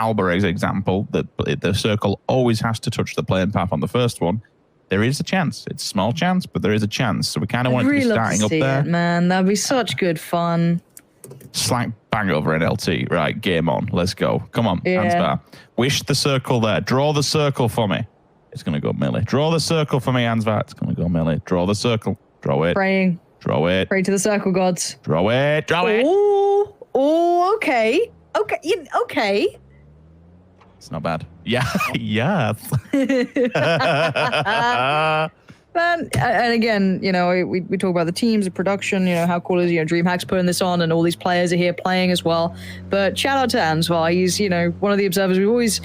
Alberg's example, that the circle always has to touch the plane path on the first one, there is a chance. It's a small chance, but there is a chance. So we kind of want it to be starting up there. Man, that'd be such good fun. Slack bang over an LT. Right, game on. Let's go. Come on, Ansvar. Wish the circle there. Draw the circle for me. It's going to go melee. Draw the circle for me, Ansvar. It's going to go melee. Draw the circle. Draw it. Praying. Draw it. Pray to the circle gods. Draw it. Draw it. Oh, okay. Okay. Okay. It's not bad. Yeah. Yes. And again, you know, we talk about the teams, the production, you know, how cool is, you know, DreamHack's putting this on and all these players are here playing as well. But shout out to Ansvar. He's, you know, one of the observers we've always,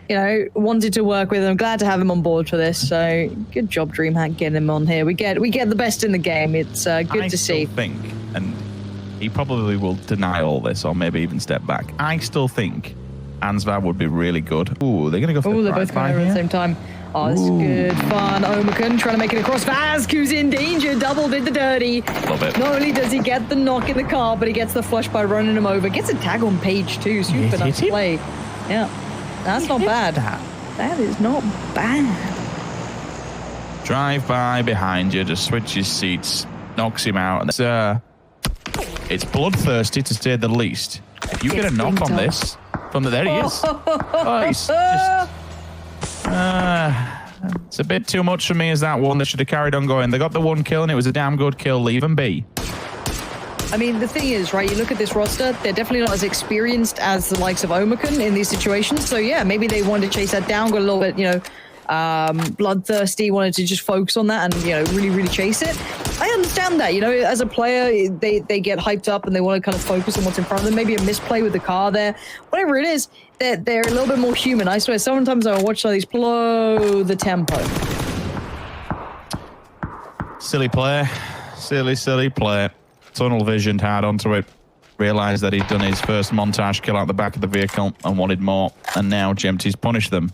you know, wanted to work with. I'm glad to have him on board for this. So good job, DreamHack, getting him on here. We get the best in the game. It's good to see. I still think, and he probably will deny all this or maybe even step back. I still think Ansvar would be really good. Ooh, they're going to go for the they're both going over at the same time. Oh, this is good fun. Omakun trying to make it across. Vaz, who's in danger. Double did the dirty. Love it. Not only does he get the knock in the car, but he gets the flush by running him over. Gets a tag on Page too. Super nice play. Yeah, that's not bad. That is not bad. Drive by behind you, just switches seats, knocks him out. It's bloodthirsty to say the least. If you get a knock on this, from the there he is. Oh, he's just. It's a bit too much for me as that one. They should have carried on going. They got the one kill, and it was a damn good kill. Leave them be. I mean, the thing is, right, you look at this roster, they're definitely not as experienced as the likes of Omakun in these situations. So, yeah, maybe they wanted to chase that down, got a little bit, you know, bloodthirsty, wanted to just focus on that and, you know, really, really chase it. I understand that, you know, as a player, they get hyped up and they want to kind of focus on what's in front of them. Maybe a misplay with the car there. Whatever it is, they're a little bit more human. I swear, sometimes I watch some of these blow the tempo. Silly play. Silly play. Tunnel visioned hard onto it. Realised that he'd done his first montage kill out the back of the vehicle and wanted more. And now GMT's punished them.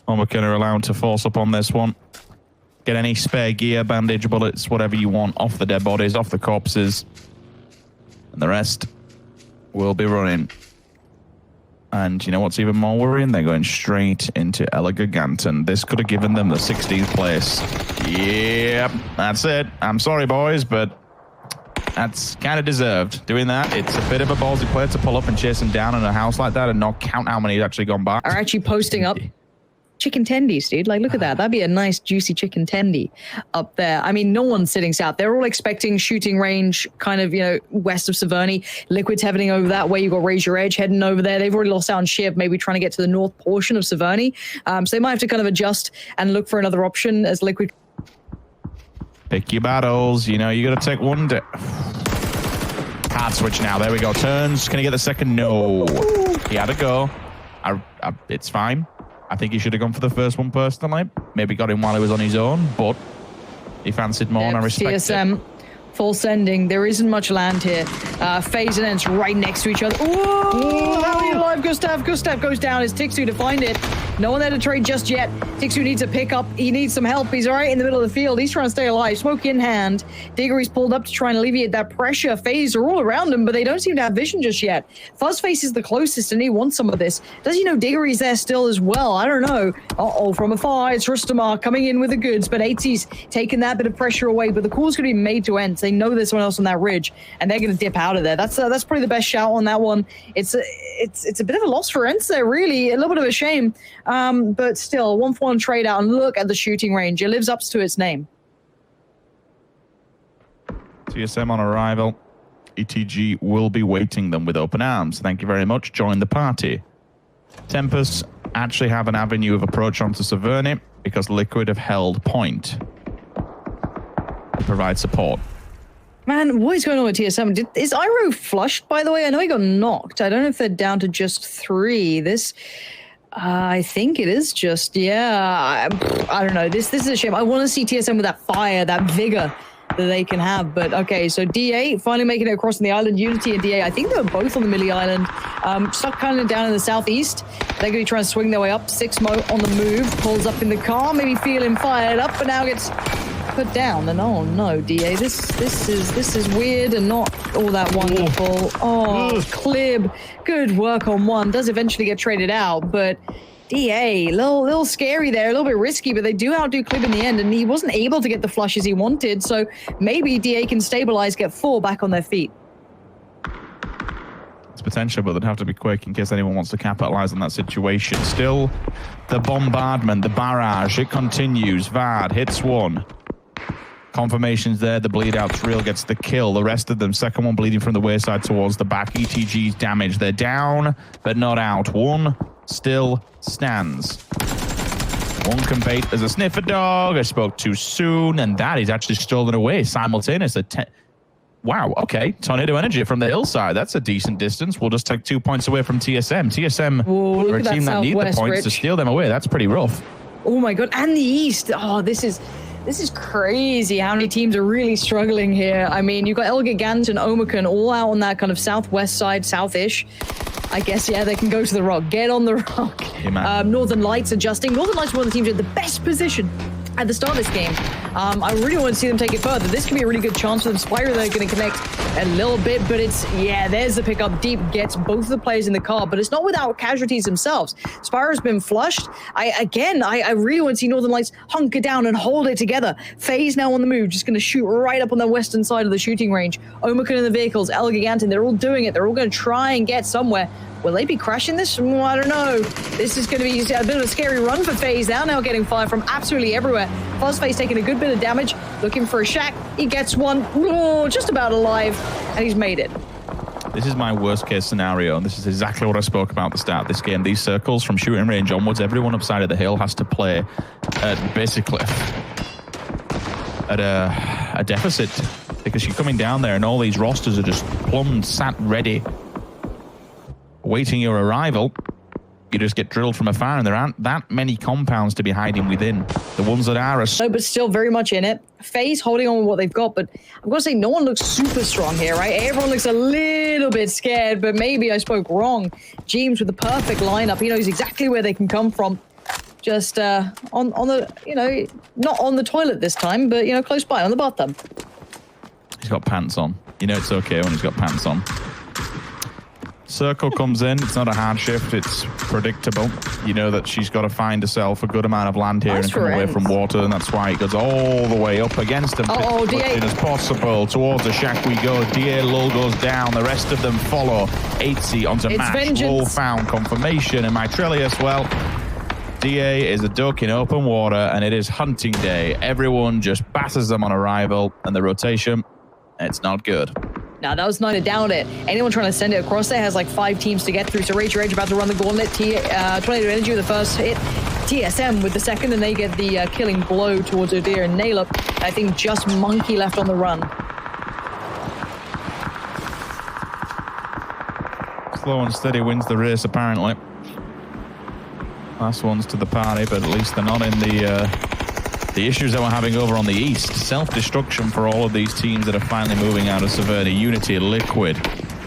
Omakun are allowed to force up on this one. Get any spare gear, bandage, bullets, whatever you want off the dead bodies, off the corpses. And the rest will be running. And you know what's even more worrying? They're going straight into Elegaganton. This could have given them the 16th place. Yep, that's it. I'm sorry, boys, but that's kind of deserved. Doing that, it's a bit of a ballsy play to pull up and chase him down in a house like that and not count how many actually gone by. Are actually posting up chicken tendies, dude. Like, look at that. That'd be a nice, juicy chicken tendy up there. I mean, no one's sitting south. They're all expecting shooting range kind of, you know, west of Severny. Liquid's heading over that way. You've got Raise Your Edge heading over there. They've already lost out on Shiv, maybe trying to get to the north portion of Severny. So they might have to kind of adjust and look for another option as Liquid. Pick your battles. You know, you got to take one. Hard switch now. There we go. Turns. Can he get the second? No. He had to go. It's fine. I think he should have gone for the first one personally. Maybe got him while he was on his own, but he fancied more, and I respect TSM, it. Full sending. There isn't much land here. FaZe and Ents right next to each other. Ooh, how are you alive, Gustav? Gustav goes down. It's Tixu to find it. No one there to trade just yet. Tixu needs a pickup. He needs some help. He's right in the middle of the field. He's trying to stay alive. Smoke in hand. Diggory's pulled up to try and alleviate that pressure. FaZe are all around him, but they don't seem to have vision just yet. Fuzzface is the closest, and he wants some of this. Does he know Diggory's there still as well? I don't know. Uh-oh, from afar, it's Rustamar coming in with the goods, but AT's taking that bit of pressure away, but the call's going to be made to Ents. They know there's someone else on that ridge, and they're going to dip out of there. That's probably the best shout on that one. It's a bit of a loss for Ents there, really. A little bit of a shame, but still, 1-for-1 trade out, and look at the shooting range. It lives up to its name. TSM on arrival. ETG will be waiting them with open arms. Thank you very much. Join the party. Tempest actually have an avenue of approach onto Severny because Liquid have held point to provide support. Man, what is going on with TSM? Is Iroh flushed, by the way? I know he got knocked. I don't know if they're down to just 3. This, I think it is just, yeah. I don't know. This is a shame. I want to see TSM with that fire, that vigor that they can have. But okay, so DA finally making it across on the island. Unity and DA, I think they were both on the Millie Island. Stuck kind of down in the southeast. They're going to try and swing their way up. 6mo on the move. Pulls up in the car, maybe feeling fired up, but now gets put down. And oh no, DA, this is weird and not all that wonderful. Oh, Clib, good work on one. Does eventually get traded out, but DA, little scary there, a little bit risky, but they do outdo Clib in the end, and he wasn't able to get the flushes he wanted. So maybe DA can stabilize, get 4 back on their feet. It's potential, but they'd have to be quick in case anyone wants to capitalize on that situation. Still, the bombardment, the barrage, it continues. Vard hits one. Confirmations there. The bleed out's real, gets the kill. The rest of them, second one bleeding from the wayside towards the back. ETG's damaged. They're down, but not out. One still stands. One can bait as a sniffer dog. I spoke too soon, and that is actually stolen away simultaneously. Wow, okay. Tornado energy from the hillside. That's a decent distance. We'll just take 2 points away from TSM. TSM are a team that need the points to steal them away. That's pretty rough. Oh my god, and the East. Oh, this is crazy how many teams are really struggling here. I mean, you've got El Gigant and Omicron all out on that kind of southwest side, southish. I guess, yeah, they can go to the rock. Get on the rock. Yeah, Northern Lights adjusting. Northern Lights are one of the teams in the best position at the start of this game. I really want to see them take it further. This could be a really good chance for them. Spyro, they're going to connect a little bit, but it's, yeah, there's the pickup. Deep gets both of the players in the car, but it's not without casualties themselves. Spyro's been flushed. I really want to see Northern Lights hunker down and hold it together. FaZe now on the move, just going to shoot right up on the western side of the shooting range. Omicron in the vehicles, El Gigantin, they're all doing it. They're all going to try and get somewhere. Will they be crashing this? I don't know. This is going to be a bit of a scary run for FaZe. They're now getting fire from absolutely everywhere. Fuzzface taking a good bit of damage, looking for a shack. He gets one, just about alive, and he's made it. This is my worst case scenario, and this is exactly what I spoke about at the start of this game. These circles from shooting range onwards, everyone upside of the hill has to play basically at a deficit, because you're coming down there and all these rosters are just plumbed, sat ready, waiting your arrival. You just get drilled from afar, and there aren't that many compounds to be hiding within. The ones that are... No, but still very much in it. FaZe holding on with what they've got, but I'm going to say no one looks super strong here, right? Everyone looks a little bit scared, but maybe I spoke wrong. James with the perfect lineup. He knows exactly where they can come from. Just on the, not on the toilet this time, but, close by, on the bottom. He's got pants on. You know it's okay when he's got pants on. Circle comes in. It's not a hard shift. It's predictable. You know that she's got to find herself a good amount of land here and come away from water, and that's why it goes all the way up against them. Oh, DA. As possible. Towards the shack we go. DA low goes down. The rest of them follow. 8C onto Mash. Wall found confirmation. And Mitrelius, well, DA is a duck in open water, and it is hunting day. Everyone just batters them on arrival, and the rotation, it's not good. Now, that was not a down it. Anyone trying to send it across there has like 5 teams to get through. So Rage about to run the gauntlet. Tornado Energy with the first hit. TSM with the second, and they get the killing blow towards Odir and Nail Up. I think just Monkey left on the run. Slow and steady wins the race, apparently. Last ones to the party, but at least they're not in the issues that we're having over on the east. Self-destruction for all of these teams that are finally moving out of Severny. Unity, Liquid.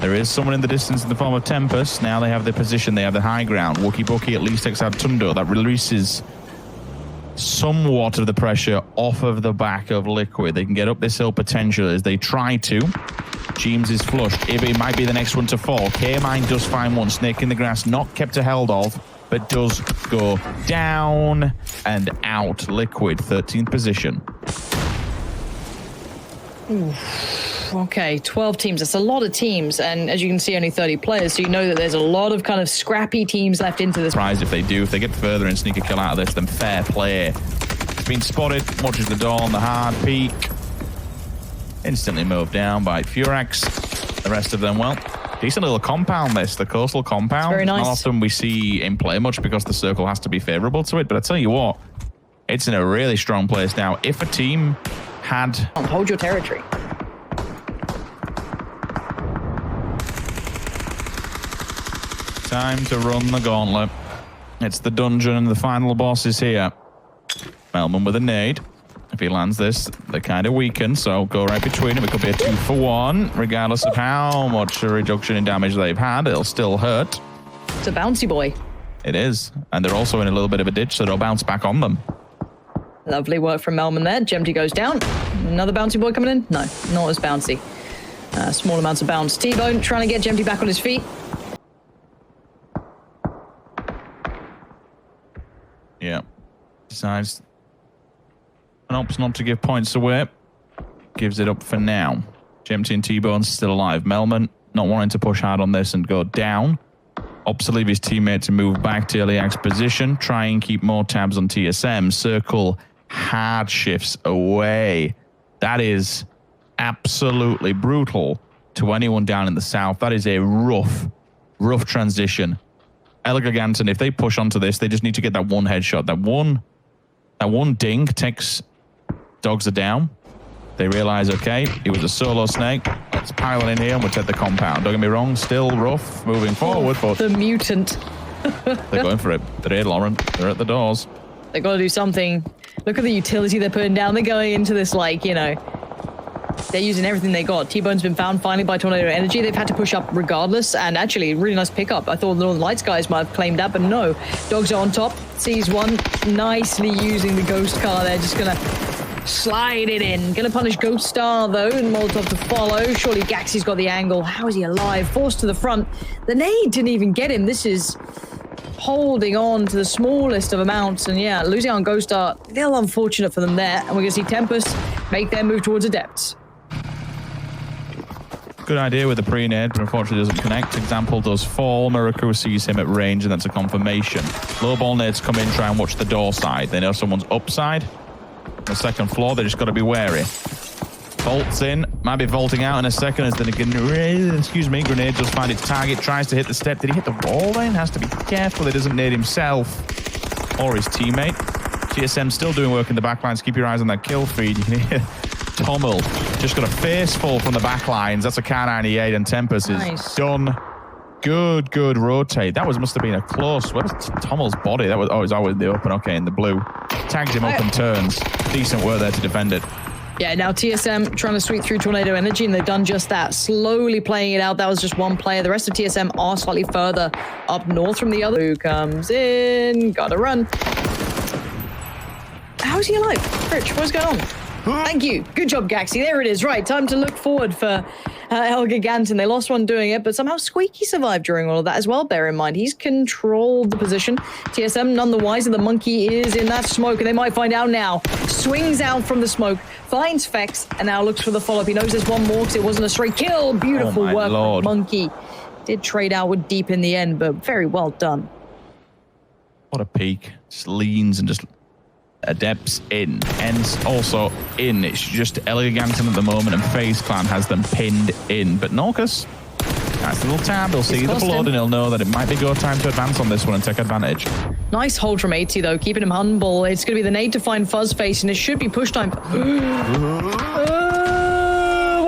There is someone in the distance in the form of Tempest. Now they have their position. They have the high ground. Wookie Bookie at least takes out Tundo. That releases somewhat of the pressure off of the back of Liquid. They can get up this hill potentially as they try to. James is flushed. It might be the next one to fall. K-Mine does find one. Snake in the grass, not kept a held of, but does go down and out. Liquid, 13th position. Oof. Okay, 12 teams. That's a lot of teams, and as you can see, only 30 players, so you know that there's a lot of kind of scrappy teams left into this. Surprised if they do. If they get further and sneak a kill out of this, then fair play. It's been spotted. Watches the door on the hard peak. Instantly moved down by Furax. The rest of them, well, decent little compound this, the coastal compound. It's very nice. Not often we see in play much because the circle has to be favorable to it, but I tell you what, it's in a really strong place now. If a team had... Hold your territory. Time to run the gauntlet. It's the dungeon and the final boss is here. Melman with a nade. If he lands this, they're kind of weakened, so go right between them. It could be a 2-for-1. Regardless of how much a reduction in damage they've had, it'll still hurt. It's a bouncy boy. It is. And they're also in a little bit of a ditch, so they'll bounce back on them. Lovely work from Melman there. Jemty goes down. Another bouncy boy coming in? No, not as bouncy. Small amounts of bounce. T-Bone trying to get Jemty back on his feet. Yeah. Decides an opts not to give points away. Gives it up for now. Jemty and T-Bone still alive. Melman not wanting to push hard on this and go down. Opts to leave his teammate to move back to Iliak's position. Try and keep more tabs on TSM. Circle hard shifts away. That is absolutely brutal to anyone down in the south. That is a rough transition. Elgiganten, if they push onto this, they just need to get that one headshot. That one ding takes dogs are down. They realize, okay, he was a solo snake. Let's pile it in here and we'll take the compound. Don't get me wrong, still rough, moving forward, but the mutant. they're going for it. They're here, Lauren. They're at the doors. They got to do something. Look at the utility they're putting down. They're going into this like, you know, they're using everything they got. T-Bone's been found finally by Tornado Energy. They've had to push up regardless, and actually, really nice pickup. I thought the Northern Lights guys might have claimed that, but no. Dogs are on top. Sees one, nicely using the ghost car there. Just gonna slide it in. Gonna punish Ghost Star, though, and Molotov to follow. Surely Gaxy's got the angle. How is he alive? Forced to the front. The nade didn't even get him. This is holding on to the smallest of amounts, and yeah, losing on Ghost Star, a little unfortunate for them there. And we're gonna see Tempest make their move towards Adepts. Good idea with the pre-nade, but unfortunately doesn't connect. Example does fall. Miraku sees him at range, and that's a confirmation. Low ball nades come in, try and watch the door side. They know someone's upside. The second floor, they just got to be wary. Vaults in, might be vaulting out in a second as the grenade does find its target, tries to hit the step. Did he hit the wall then? Has to be careful he doesn't nade himself or his teammate. GSM still doing work in the backlines. Keep your eyes on that kill feed. You can hear Tommel just got a face fall from the backlines. That's a K98, and Tempest is done. Good rotate. That must have been a close. Where's Tommel's body? That was it's always in the open. Okay, in the blue. Tags him up and turns. Decent work there to defend it. Yeah, now TSM trying to sweep through Tornado Energy, and they've done just that. Slowly playing it out. That was just one player. The rest of TSM are slightly further up north from the other. Who comes in? Gotta run. How is he alive? Rich, what's going on? Thank you. Good job, Gaxy. There it is. Right, time to look forward for Elgiganten. They lost one doing it, but somehow Squeaky survived during all of that as well. Bear in mind, he's controlled the position. TSM none the wiser. The monkey is in that smoke, and they might find out now. Swings out from the smoke, finds Fex, and now looks for the follow-up. He knows there's one more because it wasn't a straight kill. Beautiful work from Monkey. Did trade out with Deep in the end, but very well done. What a peek. Just leans and just... Adepts in, Ends also in. It's just Elgiganten at the moment, and FaZe Clan has them pinned in. But Norcus, that's a little tab. He'll see the blood and he'll know that it might be go time to advance on this one and take advantage. Nice hold from 80 though, keeping him humble. It's going to be the nade to find Fuzzface, and it should be push time. Why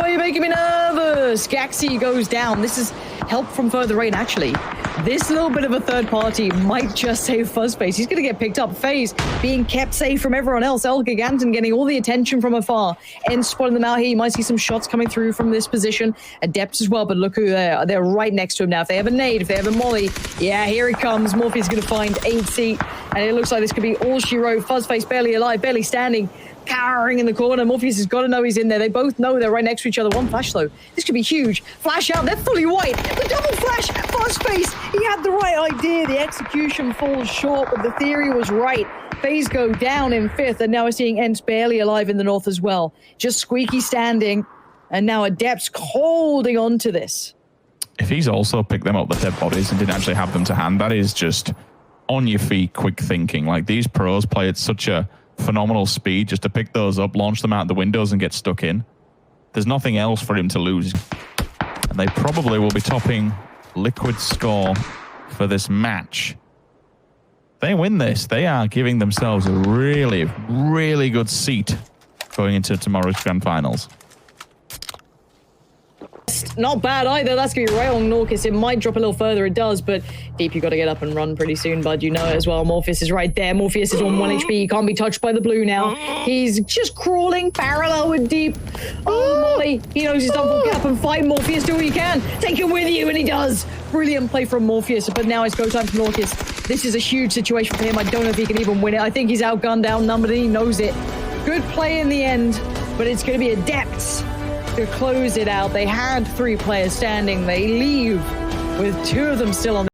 are you making me nervous? Gaxy goes down. This is help from further range, actually. This little bit of a third party might just save Fuzzface. He's going to get picked up. FaZe being kept safe from everyone else. Elgiganten getting all the attention from afar. End spotting them out here. You might see some shots coming through from this position. Adepts as well, but look who they are. They're right next to him now. If they have a nade, if they have a molly, yeah, here he comes. Morpheus going to find 8C, and it looks like this could be all she wrote. Fuzzface barely alive, barely standing, cowering in the corner. Morpheus has got to know he's in there. They both know they're right next to each other. One flash, though. This could be huge. Flash out. They're fully white. The double flash. Fuzzface. He had the right idea. The execution falls short, but the theory was right. FaZe go down in 5th, and now we're seeing Ents barely alive in the north as well. Just Squeaky standing, and now Adepts holding on to this. If he's also picked them up, the dead bodies, and didn't actually have them to hand, that is just on your feet, quick thinking. Like, these pros play at such a phenomenal speed just to pick those up, launch them out the windows and get stuck in. There's nothing else for him to lose. And they probably will be topping Liquid's score for this match. If they win this, they are giving themselves a really, really good seat going into tomorrow's grand finals. not bad either. That's going to be right on Norcus. It might drop a little further. It does, but Deep, you got to get up and run pretty soon, bud. You know it as well. Morpheus is right there. Morpheus is on 1 HP. He can't be touched by the blue now. He's just crawling parallel with Deep. Oh, Molly. He knows he's done for cap and fight Morpheus. Do what you can. Take him with you, and he does. Brilliant play from Morpheus, but now it's go time for Norcus. This is a huge situation for him. I don't know if he can even win it. I think he's outgunned, outnumbered, and he knows it. Good play in the end, but it's going to be ADEPTS to close it out. They had 3 players standing. They leave with 2 of them still on the